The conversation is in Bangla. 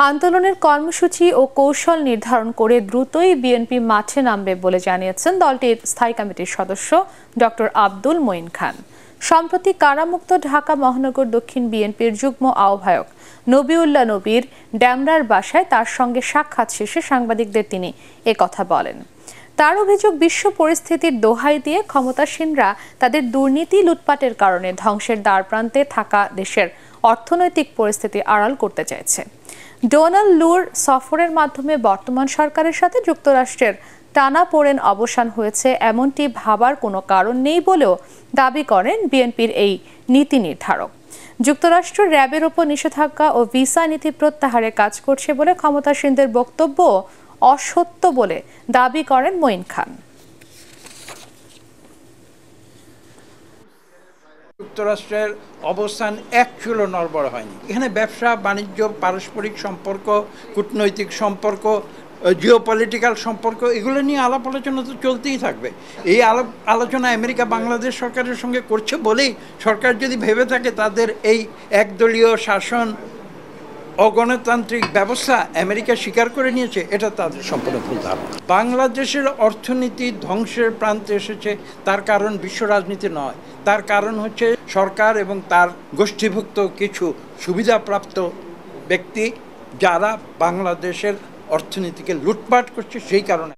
আন্দোলনের কর্মসূচি ও কৌশল নির্ধারণ করে দ্রুতই বিএনপি মাঠে নামবে বলে জানিয়েছেন দলটির স্থায়ী কমিটির সদস্য ডক্টর আব্দুল মঈন খান। সম্প্রতি কারামুক্ত ঢাকা মহানগর দক্ষিণ বিএনপির যুগ্ম আহ্বায়ক নবিউল্লাহ নবীর ড্যামরার বাসায় তার সঙ্গে সাক্ষাৎ শেষে সাংবাদিকদের তিনি একথা বলেন। তার অভিযোগ, বিশ্ব পরিস্থিতির দোহাই দিয়ে ক্ষমতাসীনরা তাদের দুর্নীতি লুটপাটের কারণে ধ্বংসের দ্বারপ্রান্তে থাকা দেশের অর্থনৈতিক পরিস্থিতি আড়াল করতে চাইছে। ডোনাল্ড লুর সফরের মাধ্যমে বর্তমান সরকারের সাথে যুক্তরাষ্ট্রের টানাপোড়েন অবসান হয়েছে এমনটি ভাবার কোনো কারণ নেই বলেও দাবি করেন বিএনপির এই নীতি নির্ধারক। যুক্তরাষ্ট্র র্যাবের ওপর নিষেধাজ্ঞা ও ভিসা নীতি প্রত্যাহারে কাজ করছে বলে ক্ষমতাসীনদের বক্তব্য অসত্য বলে দাবি করেন মঈন খান। যুক্তরাষ্ট্রের অবস্থান এক চুলও নড়বড় হয়নি। এখানে ব্যবসা বাণিজ্য, পারস্পরিক সম্পর্ক, কূটনৈতিক সম্পর্ক, জিওপলিটিক্যাল সম্পর্ক, এগুলো নিয়ে আলাপ আলোচনা তো চলতেই থাকবে। এই আলোচনা আমেরিকা বাংলাদেশ সরকারের সঙ্গে করছে বলেই সরকার যদি ভেবে থাকে তাদের এই একদলীয় শাসন, অগণতান্ত্রিক ব্যবস্থা আমেরিকা স্বীকার করে নিয়েছে, এটা তাদের সম্পূর্ণ ভুল ধারণা। বাংলাদেশের অর্থনীতি ধ্বংসের প্রান্তে এসেছে, তার কারণ বিশ্ব রাজনীতি নয়, তার কারণ হচ্ছে সরকার এবং তার গোষ্ঠীভুক্ত কিছু সুবিধাপ্রাপ্ত ব্যক্তি যারা বাংলাদেশের অর্থনীতিকে লুটপাট করছে, সেই কারণে।